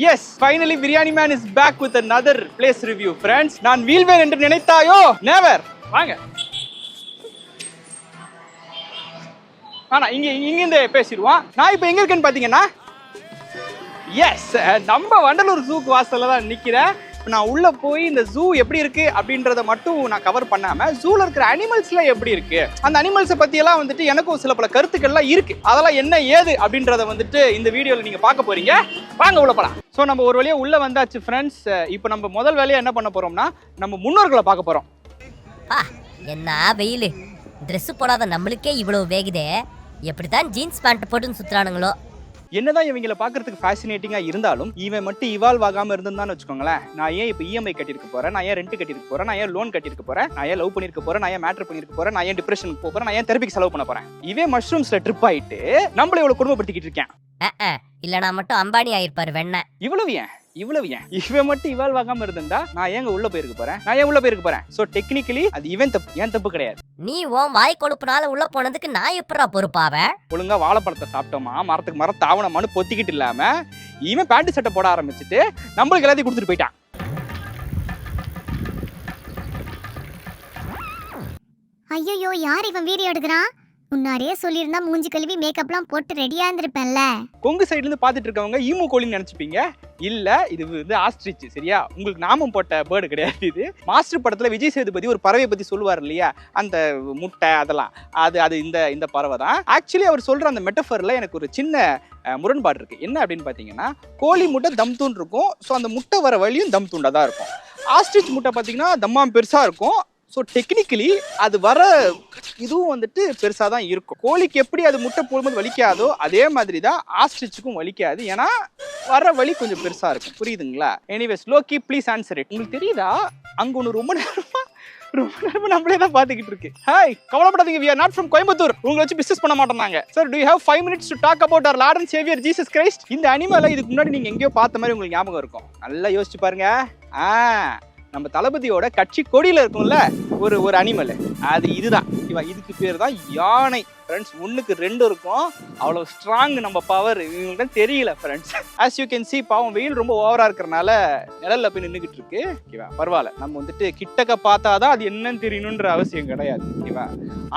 Yes, finally Biryani Man is back with another place review, friends. நான் வீழ்வேன் என்று நினைத்தாயோ? Never. வாங்க. இங்கிருந்து பேசிடுவோம். நான் இப்போ எங்க இருக்கேன்னு பாத்தீங்கன்னா, எஸ், நம்ம வண்டலூர் ஜூக்கு வாசல்ல தான் நிக்கிறேன். நான் உள்ள போய் இந்த ஜூ எப்படி இருக்கு அப்படின்றத மட்டும் நான் கவர் பண்ணாம, ஜூல இருக்கிற அனிமல்ஸ்ல எப்படி இருக்கு, அந்த அனிமல்ஸை பத்தி எல்லாம் வந்துட்டு எனக்கும் சில பல கருத்துக்கள்லாம் இருக்கு. அதெல்லாம் என்ன ஏது அப்படின்றத வந்துட்டு இந்த வீடியோல நீங்க பார்க்க போறீங்க. வாங்க உள்ள போலாம். ஸோ நம்ம ஒரு வழியா உள்ள வந்தாச்சு ஃப்ரெண்ட்ஸ். இப்போ நம்ம முதல் வேலையா என்ன பண்ண போறோம்னா, நம்ம முன்னோர்களை பார்க்க போறோம். என்ன வெயில், ட்ரெஸ் போடாத நம்மளுக்கே இவ்வளவு வேகுதே, எப்படித்தான் ஜீன்ஸ் பேண்ட் போட்டுன்னு சுத்துறானுங்களோ. என்னதான் இவங்களை பாக்குறதுக்கு ஃபேசினேட்டிங்கா இருந்தாலும் இவன் மட்டும் இவால்வ் ஆகாம இருந்தான்னு வச்சுக்கோங்களேன். நான் ஏன் இப்போ இஎம்ஐ கட்டிருக்க போறேன், நான் ஏன் ரெண்ட் கட்டிருக்க போறேன், நான் ஏன் லோன் கட்டிருக்க போறேன், நான் ஏன் லவ் பண்ணிருக்க போறேன், நான் ஏன் மேட்டர் பண்ணிருக்க போறேன், நான் ஏன் டிப்ரெஷனுக்கு போறேன், நான் ஏன் தெரபிக்கு செலவு பண்ண போறேன். இவன் மஷ்ரூம்ஸ்ல ட்ரிப் ஆயிட்டு நம்மள இவ்வளவு குடும்பப்படுத்திக்கிட்டு இருக்கேன். இல்லனா மட்டும் அம்பானி ஆயிருப்பாரு வெண்ண. இவ்வளவு ஏன் இவன் மட்டும் இவால்வ் ஆகாம இருந்தா நான் ஏங்க உள்ள போயிருக்க போறேன். சோ டெக்னிக்கலி அது இவன் தப்பு, ஏன் தப்பு கிடையாது. நீ உன் வாய் கொழுப்புனால உள்ள போனதுக்கு நான் எப்படா பொறுப்பாவேன்? ஒழுங்கா வாழைப்பழத்தை சாப்பிட்டோமா, மரத்துக்கு மரம் தாவணமானு பொத்திக்கிட்டு இல்லாம இவன் பேண்ட் சட்டை போட ஆரம்பிச்சுட்டு நம்மளுக்கு எல்லாத்தையும் கொடுத்துட்டு போயிட்டான். ஐயோ, யார் இவன் வீடியோ எடுக்கிறான்? முன்னாடியே சொல்லியிருந்தா மூஞ்சி கழுவி மேக்கப்லாம் போட்டு ரெடியா இருந்திருப்பேன்ல. கொங்கு சைடுல இருந்து பாத்துட்டு இருக்கவங்க ஈமு கோழின்னு நினைச்சுப்பீங்க. இல்ல, இது வந்து ஆஸ்ட்ரிச். சரியா? உங்களுக்கு நாமம் போட்ட பேர்டு கிடையாது. இது மாஸ்டர் படத்துல விஜய் சேதுபதி ஒரு பறவை பத்தி சொல்லுவார் இல்லையா, அந்த முட்டை அதெல்லாம், அது இந்த பறவை தான். ஆக்சுவலி அவர் சொல்ற அந்த மெட்டஃபர்ல எனக்கு ஒரு சின்ன முரண்பாடு இருக்கு. என்ன அப்படின்னு பாத்தீங்கன்னா, கோழி முட்டை தம் தூண் இருக்கும். ஸோ அந்த முட்டை வர வழியும் தம் தூண்டா தான் இருக்கும். ஆஸ்ட்ரிச் முட்டை பாத்தீங்கன்னா தம்மா பெருசா இருக்கும். ஸோ டெக்னிக்கலி அது வர இதுவும் வந்துட்டு பெருசாக தான் இருக்கும். கோழிக்கு எப்படி அது முட்டை போடும்போது வலிக்காதோ அதே மாதிரி தான் ஆஸ்ட்ரிச்சுக்கும் வலிக்காது. ஏன்னா வர வலி கொஞ்சம் பெருசாக இருக்கும். புரியுதுங்களா? எனிவேஸ், லோக்கி ப்ளீஸ் ஆன்சர் இட். உங்களுக்கு தெரியுதா, அங்கே ஒன்று ரொம்ப நேரமா நம்மளே தான் பார்த்துக்கிட்டு இருக்கு. ஹாய், கவலைப்படாதீங்க, we are not from Coimbatore. உங்களை வச்சு பிசினஸ் பண்ண மாட்டாங்க. Sir, do you have 5 minutes to talk about our Lord and Savior Jesus Christ? இந்த அனிமலை இதுக்கு முன்னாடி நீங்கள் எங்கேயோ பார்த்த மாதிரி உங்களுக்கு ஞாபகம் இருக்கும். நல்லா யோசிச்சு பாருங்க. நம்ம தளபதியோட கட்சி கொடியில இருக்கும்ல ஒரு அனிமல், அது இதுதான். இதுக்கு பேர் தான் யானை. ஃப்ரெண்ட்ஸ், 1க்கு 2 இருக்கும். அவ்வளவு ஸ்ட்ராங் நம்ம பவர். இவங்களுக்கு தெரியல friends. As you can see, பாவம் வெயில் ரொம்ப ஓவரா இருக்கிறனால நிழல்ல போய் நின்றுகிட்டு இருக்கு. ஓகேவா? பரவாயில்ல, நம்ம வந்துட்டு கிட்டக்க பார்த்தாதான் அது என்னன்னு தெரியணுன்ற அவசியம் கிடையாது. ஓகேவா?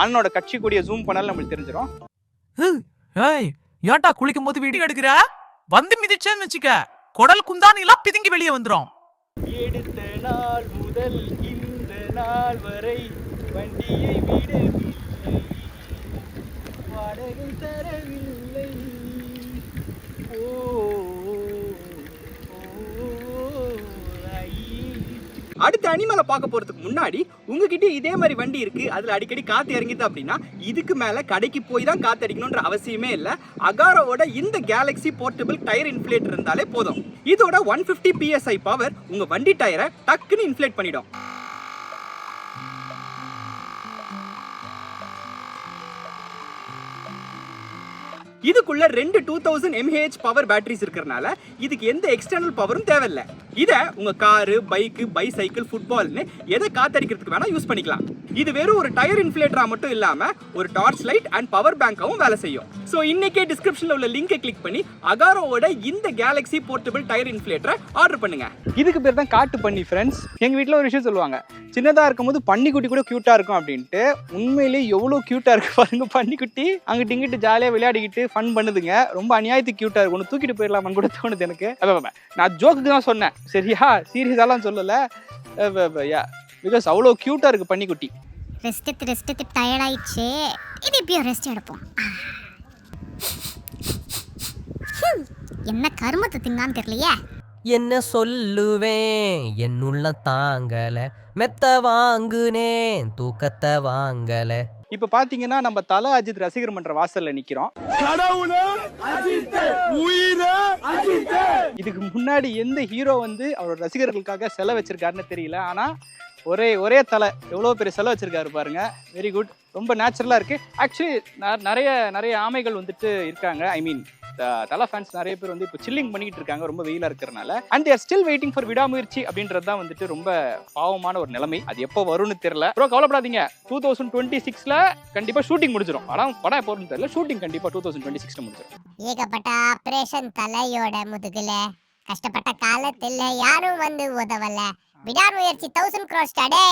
அண்ணனோட கட்சி கொடியை ஜூம் பண்ணாலும் நம்மளுக்கு தெரிஞ்சிடும். ஏன்டா குளிக்கும் போது வீடியோ எடுக்கிற? வந்து மிதிச்சேன்னு வச்சுக்க, குடல் குந்தானி எல்லாம் பிதுங்கி வெளியே வந்துடும். எடுத்த நாள் முதல் இந்த நாள் வரை வண்டியை விடவில்லை, வாடகை தரவில்லை. அடுத்த அனிமலை பார்க்க போறதுக்கு முன்னாடி, உங்ககிட்ட இதே மாதிரி வண்டி இருக்கு, அதுல அடிக்கடி காத்து இறங்கிது அப்படின்னா இதுக்கு மேல கடைக்கு போய் தான் காத்து அடிக்கணும்ன்ற அவசியமே இல்லை. அகாரோவோட இந்த கேலக்ஸி போர்ட்டபிள் டயர் இன்ஃப்ளேட்டர் இருந்தாலே போதும். இதோட 150 PSI பவர் உங்க வண்டி டயரை டக்குன்னு இன்ஃப்ளேட் பண்ணிடும். இதுக்குள்ள 2 2000 mAh பவர் பேட்டரிஸ் இருக்கிறனால இதுக்கு எந்த எக்ஸ்டர்னல் பவரும் தேவையில்லை. இதை உங்க காரு, பைக்கு, பைசைக்கிள், ஃபுட்பால்னு எதை காத்தடிக்கிறதுக்கு வேணா யூஸ் பண்ணிக்கலாம். இது வெறும் ஒரு டயர் இன்ஃப்ளேட்டரா மட்டும் இல்லாம ஒரு டார்ச் லைட் அண்ட் பவர் பேங்காவும் வேலை செய்யும். ஸோ இன்னைக்கே டிஸ்கிரிப்ஷன்ல உள்ள லிங்கை கிளிக் பண்ணி அகாரோவோட இந்த கேலக்ஸி போர்ட்டபிள் டயர் இன்ஃப்ளேட்டரை ஆர்டர் பண்ணுங்க. இதுக்கு பேர் தான் காட்டு பண்ணி ஃப்ரெண்ட்ஸ். எங்க வீட்டில் ஒரு விஷயம் சொல்லுவாங்க, சின்னதா இருக்கும்போது பன்னிக்குட்டி கூட கியூட்டா இருக்கும் அப்படின்ட்டு. உண்மையிலேயே எவ்வளவு கியூட்டா இருக்கு பாருங்க பன்னிக்குட்டி. அங்கிட்டு இங்கிட்டு ஜாலியா விளையாடிக்கிட்டு ஃபன் பண்ணுதுங்க. ரொம்ப அநியாயத்துக்கு கியூட்டா இருக்கும். ஒன்று தூக்கிட்டு போயிடலாமான்னு கூட தோணுது எனக்கு. நான் ஜோக்குக்கு தான் சொன்னேன், சரியா? சீரியஸாலாம் சொல்லல. பிகாஸ் அவ்வளோ கியூட்டா இருக்கு பன்னிக்குட்டி. ரெஸ்ட் டயர்ட் ஆயிடுச்சு. இது இப்பயும் ரெஸ்ட் எடுப்போம். என்ன கருமத்தை தின்னான்னு தெரியலையே. என்ன சொல்லுவேன், என்னுள்ள தாங்கல, மெத்த வாங்குனேன், தூக்கத்தை வாங்கல. இப்ப பாத்தீங்கன்னா நம்ம தல அஜித் ரசிகர் மன்ற வாசல்ல நிக்கிறோம். இதுக்கு முன்னாடி எந்த ஹீரோ வந்து அவரோட ரசிகர்களுக்காக செலவு வச்சிருக்காருன்னு தெரியல. ஆனா ஒரே தலை எவ்வளோ பெரிய செலவு வச்சிருக்காரு பாருங்க. வெரி குட், ரொம்ப நேச்சுரலா இருக்கு. ஆக்சுவலி நிறைய ஆமைகள் வந்துட்டு இருக்காங்க. ஐ மீன் தலை ஃபேன்ஸ் நிறைய பேர் வந்து இப்போ சில்லிங் பண்ணிக்கிட்டு இருக்காங்க ரொம்ப வெயிலா இருக்கிறனால. And they're still waiting for Vidaamuyarchi அப்படின்றது தான் வந்துட்டு ரொம்ப பாவமான ஒரு நிலைமை. அது எப்போ வரும்னு தெரியல. ப்ரோ கவலைப்படாதீங்க, 2026ல கண்டிப்பா ஷூட்டிங் முடிஞ்சிடும். படம் எப்போ வரும்னு தெரியல, ஷூட்டிங் கண்டிப்பா 2026ல முடிஞ்சிடும். ஏகப்பட்ட ஆபரேஷன் தலையோட முதுகுல கஷ்டப்பட்ட காலத்துல யாரும் வந்து உதவல. விடாமுயற்சி 1000 crores டே.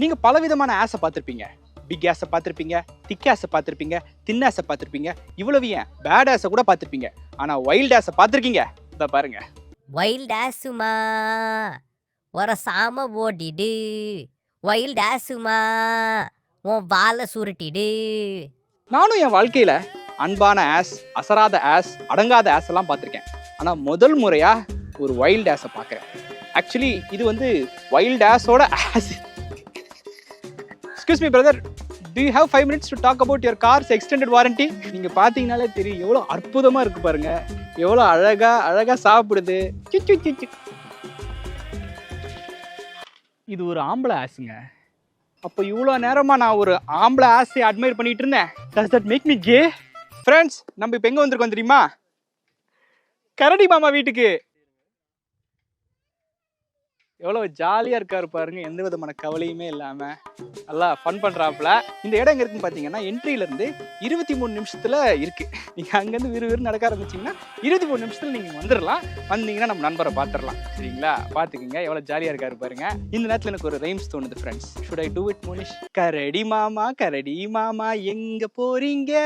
நீங்க பலவிதமான ஆஸை பார்த்திருப்பீங்க. பிக் ஆஸை பார்த்திருப்பீங்க, திக் ஆஸை பார்த்திருப்பீங்க, தின் ஆஸை பார்த்திருப்பீங்க, இவ்வளவு ஏன் பேட் ஆஸை கூட பார்த்திருப்பீங்க. ஆனா வைல்ட் ஆஸை பார்த்திருக்கீங்க? இத பாருங்க. வைல்ட் ஆசுமா சாம ஓடிடு, வைல்ட் ஆசுமா உன் வாழை சுருட்டிடு. நானும் என் வாழ்க்கையில அன்பான ஆஸ், அசராத ஆஸ், அடங்காத ஆஸ் எல்லாம் பார்த்திருக்கேன். ஆனா முதல் முறையா ஒரு வைல்ட் ஆஸை பார்க்கறேன். ஆக்சுவலி இது வந்து வைல்ட் ஆஸோட ass. Excuse me brother, do you have 5 minutes to talk about your car's extended warranty? நீங்க பாத்தீங்கனாலே தெரியும் எவ்வளவு அற்புதமா இருக்கு பாருங்க. எவ்வளவு அழகா சாப்பிடுது. இது ஒரு ஆம்பளை ஆஸுங்க. அப்போ இவ்வளோ நேரமா நான் ஒரு ஆம்பளை ஆஸை அட்மையர் பண்ணிட்டு இருந்தேன். Does that make me gay? Friends, நம்ம இப்போ எங்க வந்திருக்கோம் தெரியுமா? கரடி மாமா வீட்டுக்கு. எவ்வளோ ஜாலியாக இருக்காரு பாருங்க, எந்த விதமான கவலையுமே இல்லாமல் நல்லா ஃபன் பண்ணுறாப்புல. இந்த இடம் எங்கே இருக்குன்னு பார்த்தீங்கன்னா என்ட்ரியிலேருந்து 23 நிமிஷத்தில் இருக்குது. நீங்கள் அங்கேருந்து விறுவிறு நடக்க ஆரம்பிச்சிங்கன்னா 23 நிமிஷத்தில் நீங்கள் வந்துடலாம். வந்தீங்கன்னா நம்ம நண்பரை பார்த்துடலாம். சரிங்களா? பார்த்துக்குங்க, எவ்வளோ ஜாலியாக இருக்காரு பாருங்க. இந்த நேரத்தில் எனக்கு ஒரு ரைம்ஸ் தோணுது friends. Should I do it Monish? கரடி மாமா எங்கே போறீங்க?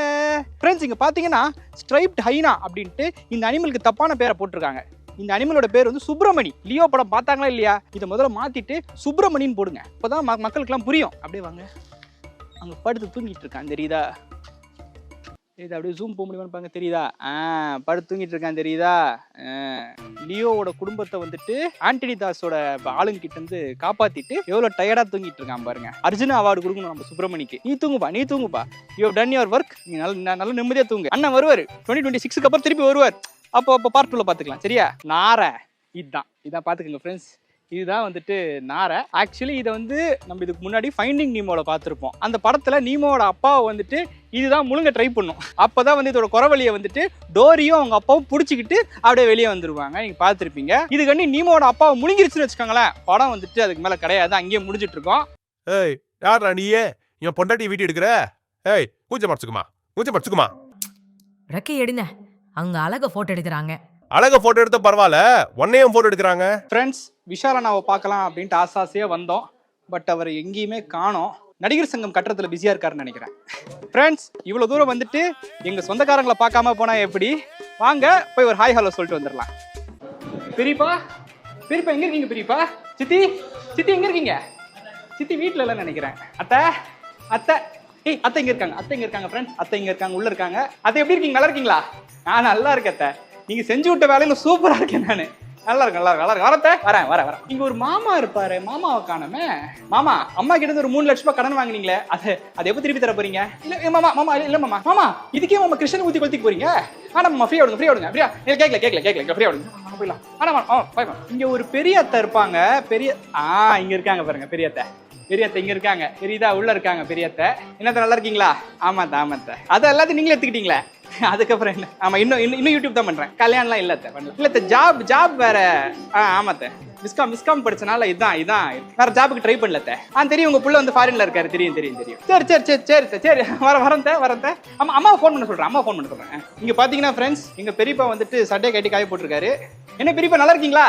ஃப்ரெண்ட்ஸ், இங்கே பார்த்தீங்கன்னா ஸ்ட்ரைப்ட் ஹைனா அப்படின்ட்டு இந்த அனிமலுக்கு தப்பான பேரை போட்டிருக்காங்க. இந்த அனிமலோட பேர் வந்து சுப்பிரமணி. லியோ படம் பார்த்தாங்களா இல்லையா? இதை முதல்ல மாத்திட்டு சுப்பிரமணின்னு போடுங்க. அப்பதான் மக்களுக்கெல்லாம் புரியும். அப்படியே வாங்க, அங்க படுத்து தூங்கிட்டு இருக்கான் தெரியுதா? இது அப்படியே ஜூம் போக முடியுமான்னு பாருங்க, தெரியுதா? படுத்து தூங்கிட்டு இருக்கான் தெரியுதா? லியோவோட குடும்பத்தை வந்துட்டு ஆண்டனி தாஸோட ஆளுங்க கிட்ட இருந்து காப்பாத்திட்டு எவ்வளவு டயர்டா தூங்கிட்டு இருக்கான் பாருங்க. அர்ஜுனா அவார்டு கொடுக்கணும் நம்ம சுப்பிரமணிக்கு. நீ தூங்குப்பா, you have done your work. நீ நல்ல நிம்மதியா தூங்கு. அண்ணன் வருவாரு 2026க்கு அப்புறம் திருப்பி வருவார். அப்போ பார்ட் 2ல பார்த்துக்கலாம். சரியா? நாரை இதான் பார்த்துக்கோங்க ஃப்ரெண்ட்ஸ். இதுதான் வந்துட்டு நாரை. ஆக்சுவலி இதை வந்து நம்ம இதுக்கு முன்னாடி ஃபைண்டிங் நீமோட பார்த்துருப்போம். அந்த படத்தில் நீமோட அப்பாவை வந்துட்டு இதுதான் முழுங்க ட்ரை பண்ணும். அப்போ தான் வந்து இதோட குறவழியை வந்துட்டு டோரியும் அவங்க அப்பாவும் பிடிச்சிக்கிட்டு அப்படியே வெளியே வந்துருவாங்க. நீங்கள் பார்த்துருப்பீங்க. இதுக்காண்டி நீமோட அப்பாவை முழுங்கிருச்சுன்னு வச்சுக்கோங்களேன், படம் வந்துட்டு அதுக்கு மேலே கிடையாது, அங்கேயே முடிஞ்சிட்டு இருக்கோம். ஏய், யாரா நீயே? என் பொண்டாட்டி வீடியோ எடுக்கிற? ஏய், மூஞ்ச மறைச்சுக்குமா. ரெக்கை எடுங்க, அவங்க அழக போட்டோ எடுக்கிறாங்க. அழக போட்டோ எடுத்த பரவாயில்ல, ஒன்னையும் போட்டோ எடுக்கிறாங்க. ஃப்ரெண்ட்ஸ், விஷால் அண்ணாவை பார்க்கலாம் அப்படின்ட்டு ஆசாசியாக வந்தோம். பட் அவர் எங்கேயுமே காணோம். நடிகர் சங்கம் கட்டுறதுல பிஸியாக இருக்காருன்னு நினைக்கிறேன். ஃப்ரெண்ட்ஸ், இவ்வளோ தூரம் வந்துட்டு எங்கள் சொந்தக்காரங்களை பார்க்காம போனால் எப்படி? வாங்க போய் ஒரு ஹாய் ஹலோ சொல்லிட்டு வந்துடலாம். பெரியப்பா எங்கே இருக்கீங்க? பெரியப்பா, சித்தி எங்கே இருக்கீங்க? சித்தி வீட்டில் இல்லைன்னு நினைக்கிறேன். அத்தை இங்கே இருக்காங்க ஃப்ரெண்ட்ஸ். அத்தை இங்கே இருக்காங்க, உள்ளே இருக்காங்க. அத்தை எப்படி இருக்கீங்க? நல்லா இருக்கீங்களா? நான் நல்லா இருக்கேன் அத்தை. நீங்கள் செஞ்சு விட்ட வேலையில சூப்பராக இருக்கேன். நான் நல்லா இருக்கேன். வரேன். இங்கே ஒரு மாமா இருப்பாரு, மாமாவை காணமே. மாமா, அம்மா கிட்ட இருந்து ஒரு 3 லட்ச ரூபாய் கடன் வாங்கினீங்களே, அது எப்போ திருப்பி தர போறீங்க? இல்லை மாமா, இதுக்கே மாமா கிருஷ்ணன் ஊற்றி கொளுத்திக்கு போறீங்க. மாமா ஃப்ரீயா விடுங்க. அப்படியா? கேட்கல ஃப்ரீயா விடுங்க. போயிடலாம். இங்கே ஒரு பெரிய அத்தை இருப்பாங்க. இங்கே இருக்காங்க பாருங்க, பெரிய அத்தை இங்க இருக்காங்க. தெரியுதா? உள்ள இருக்காங்க பெரியத்தை. என்னத்த நல்லா இருக்கீங்களா? ஆமாத்த. அதை எல்லாத்தையும் நீங்களே எடுத்துக்கிட்டீங்களே. அதுக்கப்புறம் என்ன? ஆமா, இன்னும் யூடியூப் தான் பண்றேன். கல்யாணம்லாம் இல்லத்த. ஜாப் வேற. ஆமாத்த, மிஸ்காம் படிச்சனால இதான் வேற ஜாபுக்கு ட்ரை பண்ணலத்த. தெரியும், உங்க புள்ள வந்து ஃபாரின்ல இருக்காரு. தெரியும். சரி வரேன். அம்மா ஃபோன் பண்ண சொல்றேன். இங்க பாத்தீங்கன்னா ஃப்ரெண்ட்ஸ், எங்க பெரியப்பா வந்துட்டு சட்டையை கட்டி காய போட்டிருக்காரு. என்ன பெரியப்பா, நல்லா இருக்கீங்களா?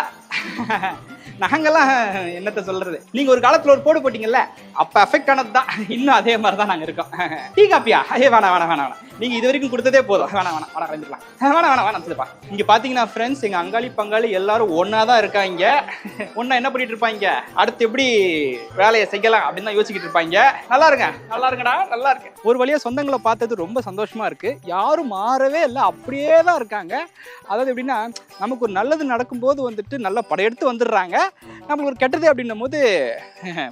நாங்கெல்லாம் என்னத்த சொல்றது, நீங்க ஒரு காலத்துல ஒரு போடு போட்டீங்கல்ல, அப்ப அஃபெக்ட் ஆனது தான். இன்னும் அதே மாதிரி தான் நாங்க இருக்கோம். டீ காப்பியா? வேணாம். நீங்க இது வரைக்கும் கொடுத்ததே போதும். வேணாம் சொல்லுப்பா. இங்க பாத்தீங்கன்னா ஃப்ரெண்ட்ஸ், எங்க அங்காளி பங்காளி எல்லாரும் ஒன்னாதான் இருக்காங்க. ஒன்னா என்ன பண்ணிட்டு இருப்பாங்க, அடுத்து எப்படி வேலையை செய்யலாம் அப்படின்னு தான் யோசிச்சுட்டு இருப்பாங்க. நல்லா இருக்கேன். ஒரு வழியா சொந்தங்களை பார்த்தது ரொம்ப சந்தோஷமா இருக்கு. யாரும் மாறவே இல்லை, அப்படியே தான் இருக்காங்க. அதாவது எப்படின்னா, நமக்கு ஒரு நல்லது நடக்கும்போது வந்துட்டு நல்லா படையெடுத்து வந்துடுறாங்க. நம்மளுக்கு ஒரு கெட்டது அப்படின்னும் போது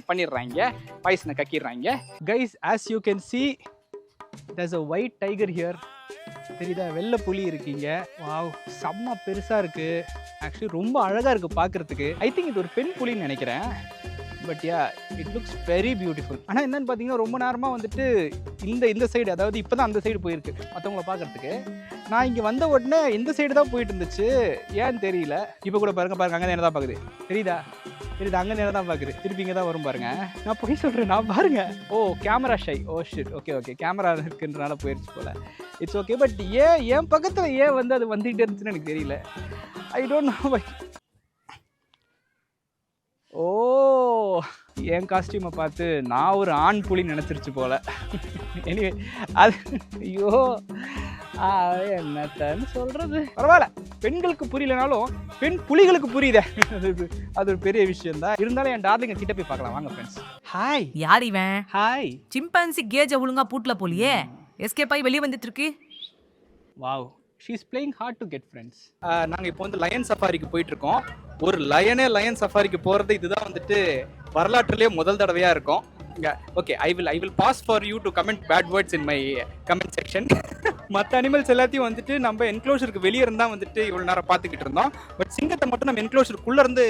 பண்ணிடுறாங்க, பாய்சனை கக்கிடுறாங்க. Guys, as you can see, there's a white tiger here. தெரியுதா? வெள்ளை புலி இருக்கீங்க. வாவ், செம்ம பெருசா இருக்கு. ஆக்சுவலி ரொம்ப அழகா இருக்கு பார்க்கறதுக்கு. ஐ திங்க் இது ஒரு பெண் புலின்னு நினைக்கிறேன். But yeah, it looks very beautiful. ஆனால் என்னன்னு பார்த்தீங்கன்னா, ரொம்ப நேரமாக வந்துட்டு இந்த சைடு, அதாவது இப்போ தான் அந்த சைடு போயிருக்கு மற்றவங்கள பார்க்கறதுக்கு. நான் இங்கே வந்த உடனே இந்த சைடு தான் போயிட்டு இருந்துச்சு, ஏன்னு தெரியல. இப்போ கூட பாருங்க, அங்கே தான் என்ன தான் பார்க்குது. தெரியுதா? இது அங்கே நேரம் தான் பார்க்குது, திருப்பி இங்கே தான் வரும் பாருங்க. நான் போய் சொல்கிறேன், நான் பாருங்க. Oh camera shy, oh shit, okay camera இருக்குன்றனால போயிடுச்சு போல. It's okay. பட் என் பக்கத்தில் வந்து அது வந்துகிட்டே இருந்துச்சுன்னு எனக்கு தெரியல. I don't know. ஓ என் காஸ்டியூமை பார்த்து நான் ஒரு ஆண் புலி நினச்சிருச்சு போல. எனிவே அது ஐயோ என்னத்தன்னு சொல்றது. பரவாயில்ல, பெண்களுக்கு புரியலனாலும் பெண் புலிகளுக்கு புரியுதே, அது ஒரு பெரிய விஷயம் தான். இருந்தாலும் என் டார்லிங்க கிட்ட போய் பார்க்கலாம் வாங்க ஃப்ரெண்ட்ஸ். ஹாய். யார் இவன்? ஹாய். சிம்பான்சி கேஜ ஒழுங்கா பூட்ல போலியே, எஸ்கேப் ஆகி வெளியே வந்துட்டு இருக்கு. Wow, she is playing hard to get friends. நாங்கள் இப்போ வந்து லயன் சஃபாரிக்கு போயிட்டு இருக்கோம். ஒரு லயன் சஃபாரிக்கு போகிறது இதுதான் வந்துட்டு வரலாற்றுலேயே முதல் தடவையாக இருக்கும். Okay, I will pass for you to comment bad words in my comment section. மற்ற அனிமல்ஸ் எல்லாத்தையும் வந்துட்டு நம்ம என்க்ளோஷருக்கு வெளியே இருந்தால் வந்துட்டு இவ்வளோ நேரம் பார்த்துக்கிட்டு இருந்தோம். பட் சிங்கத்தை மட்டும் நம்ம என்க்ளோஷருக்குள்ளே இருந்து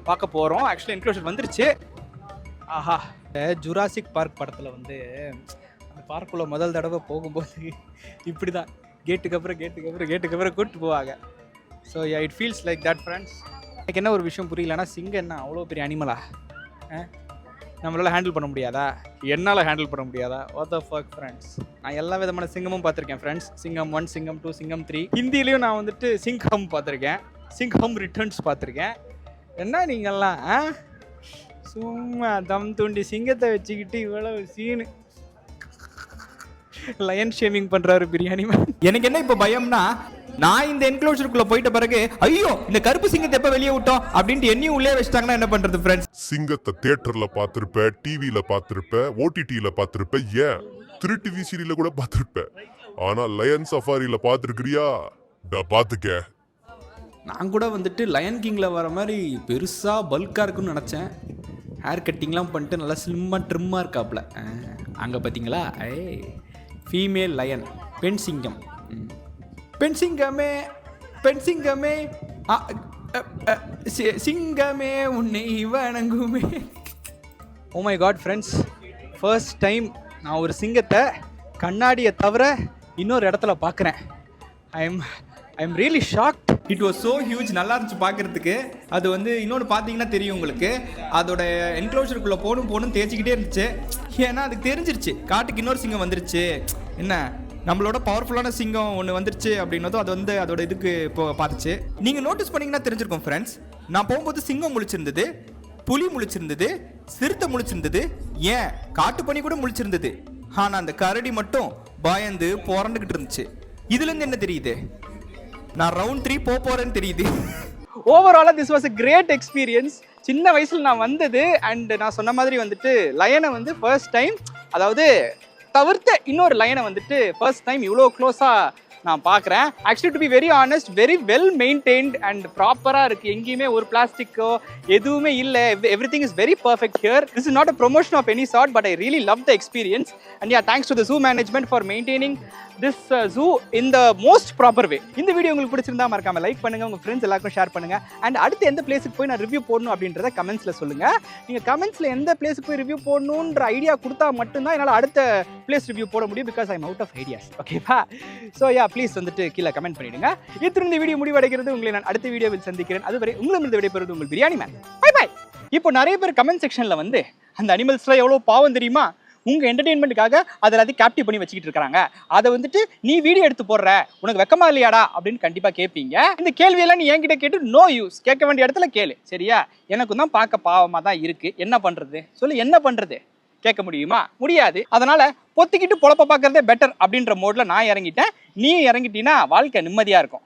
பார்க்க போகிறோம். ஆக்சுவலி என்க்ளோஷர் வந்துருச்சு. ஆஹா, ஜுராசிக் பார்க் படத்தில் வந்து அந்த பார்க்குள்ளே முதல் தடவை போகும்போது இப்படி தான் கேட்டுக்கு அப்புறம் கூப்பிட்டு போவாங்க. So it feels like that friends. எனக்கு என்ன ஒரு விஷயம் புரியலன்னா, சிங்கம் என்ன அவ்வளோ பெரிய அனிமலா? நம்மளால் ஹேண்டில் பண்ண முடியாதா? என்னால் ஹேண்டில் பண்ண முடியாதா? What the fuck friends. நான் எல்லா விதமான சிங்கமும் பார்த்துருக்கேன் ஃப்ரெண்ட்ஸ். சிங்கம் 1, சிங்கம் 2, சிங்கம் 3. ஹிந்திலையும் நான் வந்துட்டு சிங்கம் பார்த்துருக்கேன், சிங்கம் ரிட்டர்ன்ஸ் பார்த்துருக்கேன். என்ன நீங்கள்லாம் சும்மா தம் தூண்டி சிங்கத்தை வச்சுக்கிட்டு இவ்வளவு சீனு லயன் ஷேமிங் பண்றாரு பிரியாணி மேன். எனக்கு என்ன இப்போ பயம்னா, நான் இந்த என்க்ளோஷருக்குள்ள போயிட்ட பிறகு ஐயோ இந்த கருப்பு சிங்கத்தை எப்ப வெளியே விட்டோம் அப்படின்ட்டு என்னையும் உள்ளே வச்சிட்டாங்கன்னா என்ன பண்றது ஃப்ரெண்ட்ஸ்? சிங்கத்தை தியேட்டர்ல பார்த்திருப்ப, டிவில பார்த்திருப்ப, ஓடிடில பார்த்திருப்ப, ஏன் 3TV சீரியல்ல கூட பார்த்திருப்ப. ஆனா லயன் சஃபாரில பார்த்திருக்கிறியா? பாத்துக்க. நான் கூட வந்துட்டு லயன் கிங்ல வர மாதிரி பெருசா பல்கா இருக்குன்னு நினைச்சேன். ஹேர் கட்டிங்லாம் பண்ணிட்டு நல்லா ஸ்லிம்மா ட்ரிம்மா இருக்காப்ல. அங்க பாத்தீங்களா, ஃபீமேல் லயன், பெண் சிங்கம். பெண் சிங்கமே சிங்கமே உன்னை வணங்குமே. Oh my god friends, first time நான் ஒரு சிங்கத்தை கண்ணாடியை தவிர இன்னொரு இடத்துல பார்க்குறேன். I am really shocked. It was so huge. நல்லா இருந்துச்சு பார்க்குறதுக்கு. அது வந்து இன்னொன்று பார்த்தீங்கன்னா தெரியும் உங்களுக்கு, அதோட என்க்ளோஷருக்குள்ளே போகணும் தேய்ச்சிக்கிட்டே இருந்துச்சு. ஏன்னா அதுக்கு தெரிஞ்சிருச்சு காட்டுக்கு இன்னொரு சிங்கம் வந்துருச்சு, என்ன நம்மளோட பவர்ஃபுல்லான சிங்கம் ஒன்று வந்துருச்சு அப்படின்னதும் அது வந்து அதோட இதுக்கு இப்போ பார்த்துச்சு. நீங்கள் நோட்டீஸ் பண்ணிங்கன்னா தெரிஞ்சிருக்கும் ஃப்ரெண்ட்ஸ், நான் போகும்போது சிங்கம் முழிச்சிருந்தது, புலி முழிச்சிருந்தது, சிறுத்தை முழிச்சிருந்தது, ஏன் காட்டுப்பனி கூட முழிச்சிருந்தது. ஆனால் அந்த கரடி மட்டும் பயந்து புரண்டுக்கிட்டு இருந்துச்சு. இதுலேருந்து என்ன தெரியுது? நான் ரவுண்ட் 3 போறேன்னு தெரியுது. ஓவராலாக this was a great experience. சின்ன வயசில் நான் வந்தது அண்ட் நான் சொன்ன மாதிரி வந்துட்டு லயனை வந்து ஃபர்ஸ்ட் டைம், அதாவது தவிர்த்த இன்னொரு லைனை வந்துட்டு ஃபர்ஸ்ட் டைம் இவ்வளோ க்ளோஸாக நான் பார்க்குறேன். Actually to be very honest, very well maintained and ப்ராப்பராக இருக்குது. எங்கேயுமே ஒரு பிளாஸ்டிக்கோ எதுவுமே இல்லை. Everything is very perfect here. This is not a promotion of any sort, but I really love the experience. And thanks to the zoo management for maintaining this zoo in the most proper way. இந்த video உங்களுக்கு பிடிச்சிருந்தா மறக்காம like பண்ணுங்க, உங்க friends எல்லாருக்கும் share பண்ணுங்க. And அடுத்து எந்த பிளேஸுக்கு போய் நான் ரிவ்யூ போடணும் அப்படின்றத கமெண்ட்ஸ்ல சொல்லுங்க. நீங்க கமெண்ட்ஸ்ல எந்த பிளேஸுக்கு போய் ரிவ்யூ போடணுன்ற ஐடியா கொடுத்தா மட்டும்தான் என்னால் அடுத்த பிளேஸ் ரிவ்யூ போட முடியும். Because I am out of ideas. ஓகேவா? ஸோ யா ப்ளீஸ் வந்துட்டு கீழே கமெண்ட் பண்ணிடுங்க. இத்திருந்த இந்த வீடியோ முடிவடைகிறது. உங்களை நான் அடுத்த வீடியோவில் சந்திக்கிறேன். அதுவரை உங்களிடம் விடைபெறுவது உங்கள் பிரியாணி மேன். By by. இப்போ நிறைய பேர் கமெண்ட் செக்ஷன்ல வந்து அந்த அனிமல்ஸ்லாம் எவ்வளோ பாவம் தெரியுமா, உங்க என்டர்டெயின்மெண்ட்டுக்காக அதை எல்லாத்தையும் கேப்டிவ் பண்ணி வச்சுக்கிட்டு இருக்காங்க. அதை வந்துட்டு நீ வீடியோ எடுத்து போடுற, உனக்கு வெக்கமா இல்லையாடா அப்படின்னு கண்டிப்பா கேட்பீங்க. இந்த கேள்வியெல்லாம் நீ என்கிட்ட கேட்டு நோ யூஸ். கேட்க வேண்டிய இடத்துல கேளு, சரியா? எனக்கும் தான் பார்க்க பாவமா தான் இருக்கு. என்ன பண்றது சொல்லு, என்ன பண்றது? கேட்க முடியுமா? முடியாது. அதனால பொத்திக்கிட்டு பொழப்ப பார்க்கறதே பெட்டர் அப்படின்ற மோட்ல நான் இறங்கிட்டேன். நீ இறங்கிட்டீங்கன்னா வாழ்க்கை நிம்மதியா இருக்கும்.